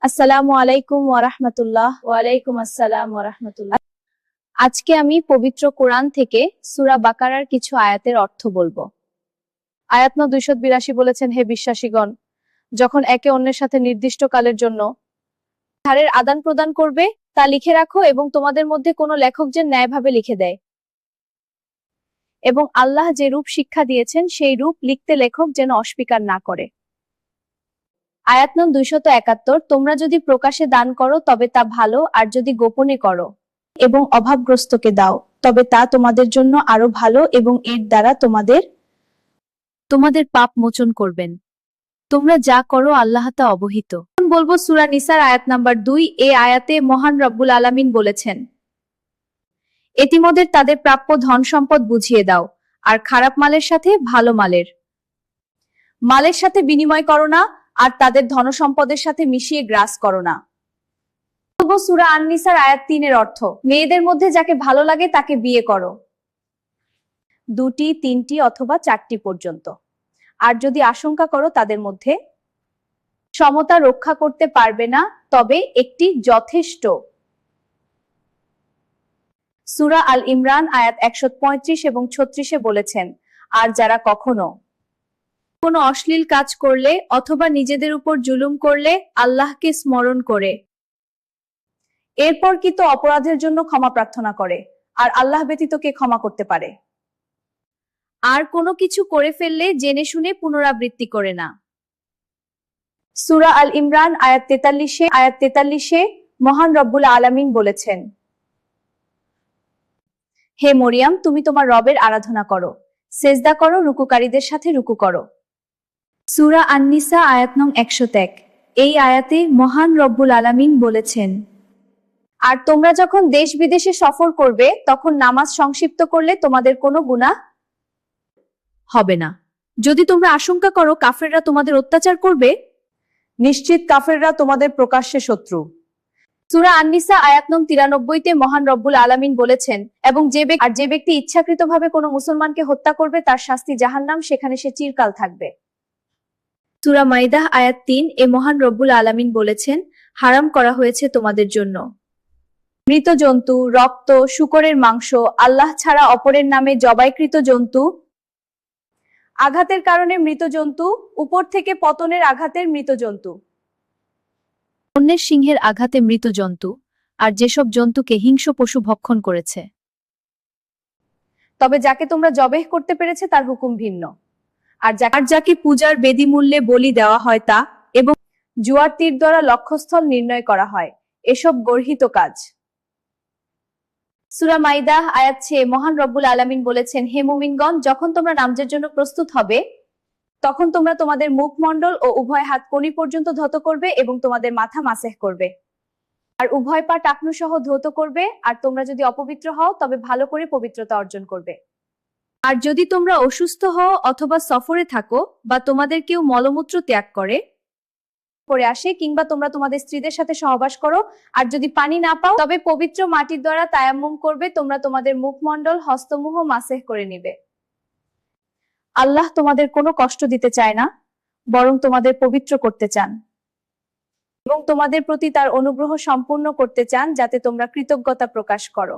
আসসালামু আলাইকুম ওয়া রাহমাতুল্লাহ। ওয়ালাইকুম আসসালাম ওয়া রাহমাতুল্লাহ। আজকে আমি পবিত্র কোরআন থেকে সূরা বাকারার কিছু আয়াতের অর্থ বলবো। আয়াত নং 282 বলেছেন, হে বিশ্বাসীগণ, যখন একে অন্যের সাথে নির্দিষ্ট কালের জন্য ধারের আদান প্রদান করবে তা লিখে রাখো এবং তোমাদের মধ্যে কোনো লেখক যেন ন্যায়ভাবে লিখে দেয় এবং আল্লাহ যে রূপ শিক্ষা দিয়েছেন সেই রূপ লিখতে লেখক যেন অস্বীকার না করে। আয়াত নং 271, তোমরা যদি প্রকাশে দান করো তবে তা ভালো, আর যদি গোপনে করো এবং অভাবগ্রস্তকে দাও তবে তা তোমাদের জন্য আরো ভালো এবং এর দ্বারা তোমাদের পাপ মোচন করবেন। তোমরা যা করো আল্লাহ তা অবহিত। বলবো সূরা নিসার আয়াত নাম্বার 2। এই আয়াতে মহান রব্বুল আলামিন বলেছেন, এতিমদের তাদের প্রাপ্য ধন সম্পদ বুঝিয়ে দাও, আর খারাপ মালের সাথে ভালো মালের সাথে বিনিময় করো না, আর তাদের ধনসম্পদের সাথে মিশিয়ে গ্রাস করো না। সূরা আন-নিসার আয়াত 3 এর অর্থ, মেয়েদের মধ্যে যাকে ভালো লাগে তাকে বিয়ে করো, 2টি 3টি অথবা 4টি পর্যন্ত। আর যদি আশঙ্কা করো তাদের মধ্যে সমতা রক্ষা করতে পারবে না, তবে একটি যথেষ্ট। সূরা আল ইমরান আয়াত 135 এবং 36 বলেছেন, আর যারা কখনো কোনো অশ্লীল কাজ করলে অথবা নিজেদের উপর জুলুম করলে আল্লাহকে স্মরণ করে এরপর কৃত অপরাধের জন্য ক্ষমা প্রার্থনা করে, আর আল্লাহ ব্যতীত কে ক্ষমা করতে পারে, আর কোনো কিছু করে ফেললে জেনে শুনে পুনরাবৃত্তি করে না। সূরা আল ইমরান আয়াত 43 মহান রব্বুল আলামিন বলেছেন, হে মরিয়াম, তুমি তোমার রবের আরাধনা করো, সেজদা করো, রুকুকারীদের সাথে রুকু করো। সূরা আন-নিসা আয়াত নং 101। এই আয়াতে মহান রব্বুল আলামিন বলেছেন, আর তোমরা যখন দেশ বিদেশে সফর করবে তখন নামাজ সংক্ষিপ্ত করলে তোমাদের কোনো গুনাহ হবে না। যদি তোমরা আশঙ্কা করো কাফেররা তোমাদের অত্যাচার করবে, নিশ্চিত কাফেররা তোমাদের প্রকাশ্যে শত্রু। সূরা আন-নিসা আয়াত নং 93-তে মহান রব্বুল আলামিন বলেছেন, এবং যে ব্যক্তি ইচ্ছাকৃতভাবে কোনো মুসলমানকে হত্যা করবে তার শাস্তি জাহান্নাম, সেখানে সে চিরকাল থাকবে। সূরা মাইদাহ আয়াত 3 এ মহান রব্বুল আলামিন বলেছেন, হারাম করা হয়েছে তোমাদের জন্য মৃত জন্তু, রক্ত, শূকরের মাংস, আল্লাহ ছাড়া অপরের নামে জবাইকৃত জন্তু, আঘাতের কারণে মৃত জন্তু, উপর থেকে পতনের আঘাতের মৃত জন্তু, অন্যের সিংহের আঘাতে মৃত জন্তু, আর যেসব জন্তুকে হিংস্র পশু ভক্ষণ করেছে। তবে যাকে তোমরা জবেহ করতে পেরেছে তার হুকুম ভিন্ন। আর যাকে পূজার বেদী মূল্যে বলি দেওয়া হয় তা, এবং জুয়ার তীর দ্বারা লক্ষ্যস্থল নির্ণয় করা হয়, এসব গর্হিত কাজ। সূরা মাইদাহ আয়াত 6 মহান রব্বুল আলামিন বলেছেন, হে মুমিনগণ, যখন তোমরা নামাজের জন্য প্রস্তুত হবে তখন তোমরা তোমাদের মুখমণ্ডল ও উভয় হাত কনি পর্যন্ত ধৌত করবে এবং তোমাদের মাথা মাসেহ করবে, আর উভয় পা টাকনু সহ ধৌত করবে। আর তোমরা যদি অপবিত্র হও তবে ভালো করে পবিত্রতা অর্জন করবে। আর যদি তোমরা অসুস্থ হও অথবা সফরে থাকো বা তোমাদের কেউ মলমূত্র ত্যাগ করে আসে, কিংবা তোমরা তোমাদের স্ত্রীদের সাথে সহবাস করো, আর যদি পানি না পাও তবে পবিত্র মাটির দ্বারা তায়াম্মুম করবে, তোমরা তোমাদের মুখমণ্ডল হস্তমুহ মাসেহ করে নিবে। আল্লাহ তোমাদের কোনো কষ্ট দিতে চায় না, বরং তোমাদের পবিত্র করতে চান এবং তোমাদের প্রতি তার অনুগ্রহ সম্পূর্ণ করতে চান, যাতে তোমরা কৃতজ্ঞতা প্রকাশ করো।